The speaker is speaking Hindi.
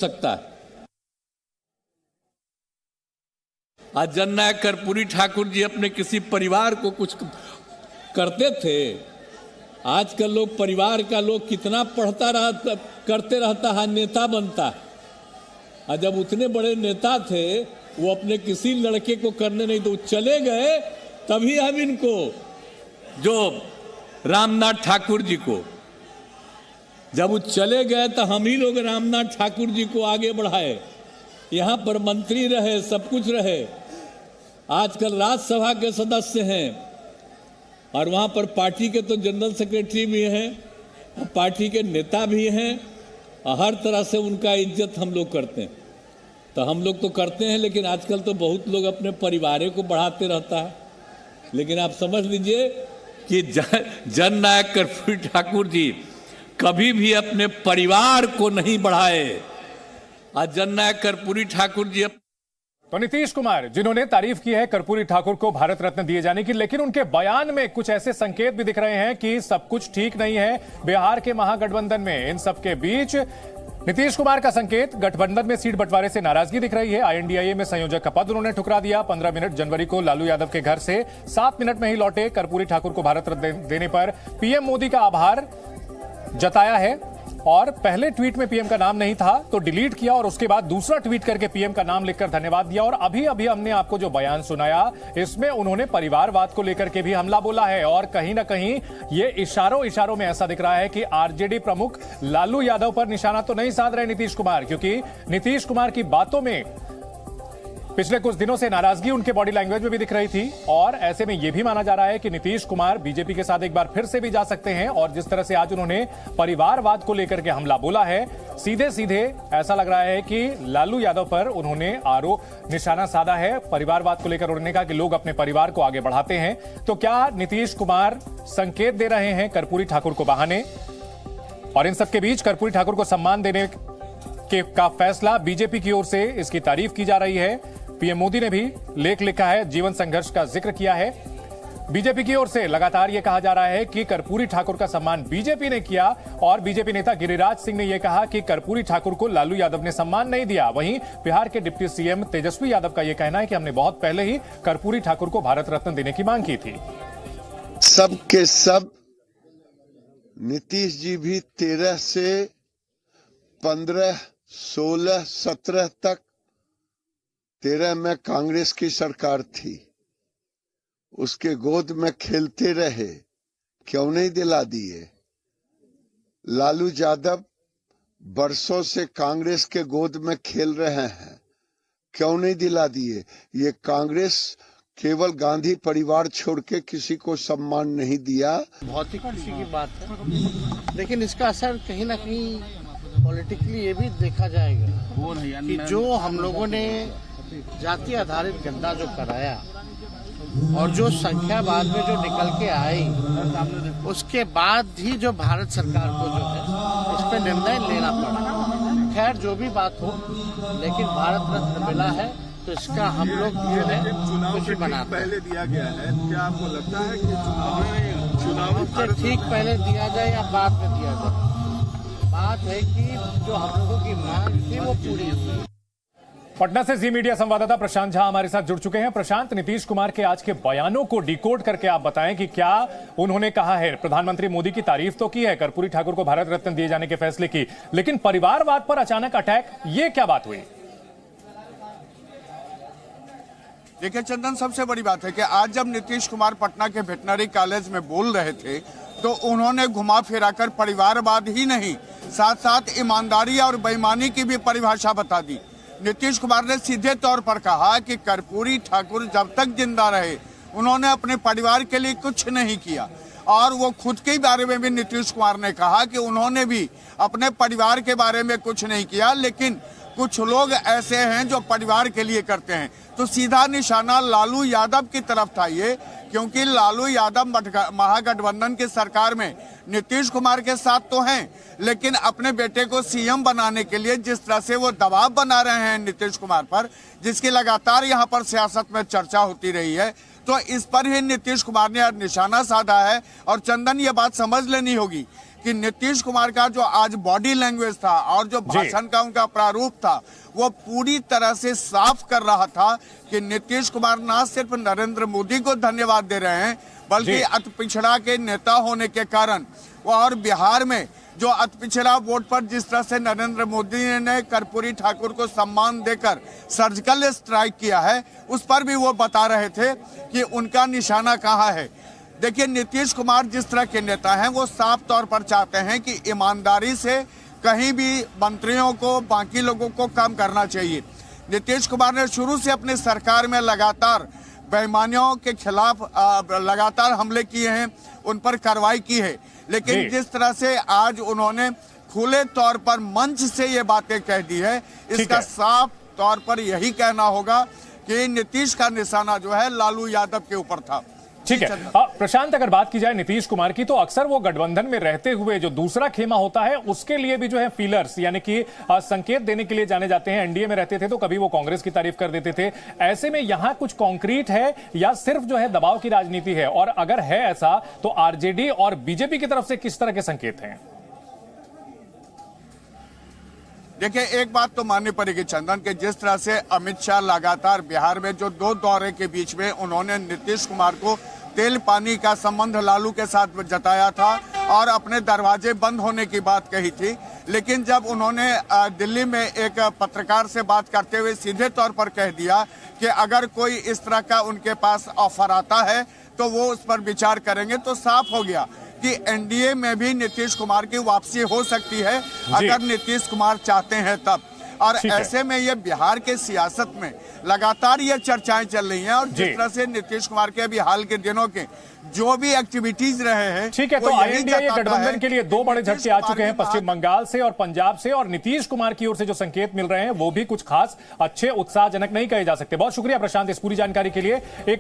सकता है। आज जननायक कर्पूरी ठाकुर जी अपने किसी परिवार को कुछ करते थे। आजकल लोग परिवार का लोग कितना करते रहता है, नेता बनता है। और जब उतने बड़े नेता थे वो अपने किसी लड़के को करने नहीं तो चले गए, तभी हम इनको जो रामनाथ ठाकुर जी को जब वो चले गए तो हम ही लोग रामनाथ ठाकुर जी को आगे बढ़ाए। यहाँ पर मंत्री रहे, सब कुछ रहे। आजकल राज्यसभा के सदस्य हैं और वहाँ पर पार्टी के तो जनरल सेक्रेटरी भी हैं, पार्टी के नेता भी हैं और हर तरह से उनका इज्जत हम लोग करते हैं। तो हम लोग तो करते हैं, लेकिन आजकल तो बहुत लोग अपने परिवार को बढ़ाते रहता है। लेकिन आप समझ लीजिए कि जननायक कर्पूरी ठाकुर जी कभी भी अपने परिवार को नहीं बढ़ाए। आज जननायक कर्पूरी ठाकुर जी तो नीतीश कुमार जिन्होंने तारीफ की है कर्पूरी ठाकुर को भारत रत्न दिए जाने की, लेकिन उनके बयान में कुछ ऐसे संकेत भी दिख रहे हैं कि सब कुछ ठीक नहीं है बिहार के महागठबंधन में। इन सबके बीच नीतीश कुमार का संकेत, गठबंधन में सीट बंटवारे से नाराजगी दिख रही है। INDIA में संयोजक का पद उन्होंने ठुकरा दिया। 15 मिनट जनवरी को लालू यादव के घर से 7 मिनट में ही लौटे। कर्पूरी ठाकुर को भारत रत्न देने पर PM मोदी का आभार जताया है और पहले ट्वीट में PM का नाम नहीं था तो डिलीट किया और उसके बाद दूसरा ट्वीट करके PM का नाम लिखकर धन्यवाद दिया। और अभी अभी हमने आपको जो बयान सुनाया इसमें उन्होंने परिवारवाद को लेकर के भी हमला बोला है और कहीं ना कहीं ये इशारों में ऐसा दिख रहा है कि RJD प्रमुख लालू यादव पर निशाना तो नहीं साध रहे नीतीश कुमार, क्योंकि नीतीश कुमार की बातों में पिछले कुछ दिनों से नाराजगी उनके बॉडी लैंग्वेज में भी दिख रही थी। और ऐसे में यह भी माना जा रहा है कि नीतीश कुमार बीजेपी के साथ एक बार फिर से भी जा सकते हैं। और जिस तरह से आज उन्होंने परिवारवाद को लेकर के हमला बोला है, सीधे सीधे ऐसा लग रहा है कि लालू यादव पर उन्होंने निशाना साधा है। परिवारवाद को लेकर उन्होंने कहा कि लोग अपने परिवार को आगे बढ़ाते हैं। तो क्या नीतीश कुमार संकेत दे रहे हैं कर्पूरी ठाकुर को बहाने? और इन सबके बीच कर्पूरी ठाकुर को सम्मान देने का फैसला बीजेपी की ओर से, इसकी तारीफ की जा रही है। PM मोदी ने भी लेख लिखा है, जीवन संघर्ष का जिक्र किया है। बीजेपी की ओर से लगातार यह कहा जा रहा है कि कर्पूरी ठाकुर का सम्मान बीजेपी ने किया और बीजेपी नेता गिरिराज सिंह ने यह कहा कि कर्पूरी ठाकुर को लालू यादव ने सम्मान नहीं दिया। वहीं बिहार के डिप्टी CM तेजस्वी यादव का यह कहना है कि हमने बहुत पहले ही कर्पूरी ठाकुर को भारत रत्न देने की मांग की थी। सब के सब नीतीश जी भी 13 से 15, 16, 17 तक 13 में कांग्रेस की सरकार थी, उसके गोद में खेलते रहे, क्यों नहीं दिला दिए? लालू यादव बरसों से कांग्रेस के गोद में खेल रहे हैं, क्यों नहीं दिला दिए? ये कांग्रेस केवल गांधी परिवार छोड़ के किसी को सम्मान नहीं दिया। भौतिक खुशी की बात है, लेकिन इसका असर कहीं ना कहीं पॉलिटिकली ये भी देखा जाएगा कि जो हम लोगों ने जाति आधारित गद्दा जो कराया और जो संख्या बाद में जो निकल के आई, उसके बाद ही जो भारत सरकार को जो है इस पे निर्णय लेना पड़ा। खैर जो भी बात हो, लेकिन भारत रत्न मिला है तो इसका हम लोग जो है खुशी मनाते हैं। पहले दिया गया है, क्या आपको लगता है कि चुनाव ठीक पहले दिया जाए या बाद में दिया जाए? बात है कि जो हम लोगों की मांग थी वो पूरी हुई। पटना से जी मीडिया संवाददाता प्रशांत झा हमारे साथ जुड़ चुके हैं। प्रशांत, नीतीश कुमार के आज के बयानों को डिकोड करके आप बताएं कि क्या उन्होंने कहा है। प्रधानमंत्री मोदी की तारीफ तो की है, कर्पूरी ठाकुर को भारत रत्न दिए जाने के फैसले की, लेकिन परिवारवाद पर अचानक अटैक, ये क्या बात हुई? देखिए चंदन, सबसे बड़ी बात है कि आज जब नीतीश कुमार पटना के वेटनरी कॉलेज में बोल रहे थे तो उन्होंने घुमा फिराकर परिवारवाद ही नहीं, साथ साथ ईमानदारी और बेईमानी की भी परिभाषा बता दी। नीतीश कुमार ने सीधे तौर पर कहा कि कर्पूरी ठाकुर जब तक जिंदा रहे उन्होंने अपने परिवार के लिए कुछ नहीं किया। और वो खुद के बारे में भी नीतीश कुमार ने कहा कि उन्होंने भी अपने परिवार के बारे में कुछ नहीं किया, लेकिन कुछ लोग ऐसे हैं जो परिवार के लिए करते हैं। तो सीधा निशाना लालू यादव की तरफ था ये, क्योंकि लालू यादव महागठबंधन की सरकार में नीतीश कुमार के साथ तो हैं, लेकिन अपने बेटे को CM बनाने के लिए जिस तरह से वो दबाव बना रहे हैं नीतीश कुमार पर, जिसकी लगातार यहाँ पर सियासत में चर्चा होती रही है, तो इस पर ही नीतीश कुमार ने आज निशाना साधा है। और चंदन, ये बात समझ लेनी होगी कि नीतीश कुमार का जो आज बॉडी लैंग्वेज था और जो भाषण का उनका प्रारूप था वो पूरी तरह से साफ कर रहा था कि नीतीश कुमार ना सिर्फ नरेंद्र मोदी को धन्यवाद दे रहे हैं बल्कि अति पिछड़ा के नेता होने के कारण और बिहार में जो अति पिछड़ा वोट पर जिस तरह से नरेंद्र मोदी ने कर्पूरी ठाकुर को सम्मान देकर सर्जिकल स्ट्राइक किया है उस पर भी वो बता रहे थे कि उनका निशाना कहाँ है। देखिए नीतीश कुमार जिस तरह के नेता हैं वो साफ तौर पर चाहते हैं कि ईमानदारी से कहीं भी मंत्रियों को बाकी लोगों को काम करना चाहिए। नीतीश कुमार ने शुरू से अपनी सरकार में लगातार बेईमानियों के खिलाफ लगातार हमले किए हैं, उन पर कार्रवाई की है, लेकिन जिस तरह से आज उन्होंने खुले तौर पर मंच से ये बातें कह दी है इसका साफ तौर पर यही कहना होगा कि नीतीश का निशाना जो है लालू यादव के ऊपर था। ठीक है प्रशांत, अगर बात की जाए नीतीश कुमार की तो अक्सर वो गठबंधन में रहते हुए जो दूसरा खेमा होता है उसके लिए भी जो है फीलर्स यानी कि संकेत देने के लिए जाने जाते हैं। एनडीए में रहते थे तो कभी वो कांग्रेस की तारीफ कर देते थे, ऐसे में यहां कुछ कॉन्क्रीट है या सिर्फ जो है दबाव की राजनीति है, और अगर है ऐसा तो आरजेडी और बीजेपी की तरफ से किस तरह के संकेत हैं? देखिए एक बात तो माननी पड़ेगी चंदन के जिस तरह से अमित शाह लगातार बिहार में जो 2 दौरे के बीच में उन्होंने नीतीश कुमार को तेल पानी का संबंध लालू के साथ जताया था और अपने दरवाजे बंद होने की बात कही थी, लेकिन जब उन्होंने दिल्ली में एक पत्रकार से बात करते हुए सीधे तौर पर कह दिया कि अगर कोई इस तरह का उनके पास ऑफर आता है तो वो उस पर विचार करेंगे, तो साफ हो गया कि एनडीए में भी नीतीश कुमार की वापसी हो सकती है अगर नीतीश कुमार चाहते हैं तब। और ऐसे में ये बिहार के सियासत में लगातार ये चर्चाएं चल रही हैं और जिस तरह से नीतीश कुमार के अभी हाल के दिनों के जो भी एक्टिविटीज रहे हैं, ठीक है, तो आईएनडीए गठबंधन के लिए 2 बड़े झटके आ चुके हैं पश्चिम बंगाल से और पंजाब से, और नीतीश कुमार की ओर से जो संकेत मिल रहे हैं वो भी कुछ खास अच्छे उत्साहजनक नहीं कहे जा सकते। बहुत शुक्रिया प्रशांत इस पूरी जानकारी के लिए। एक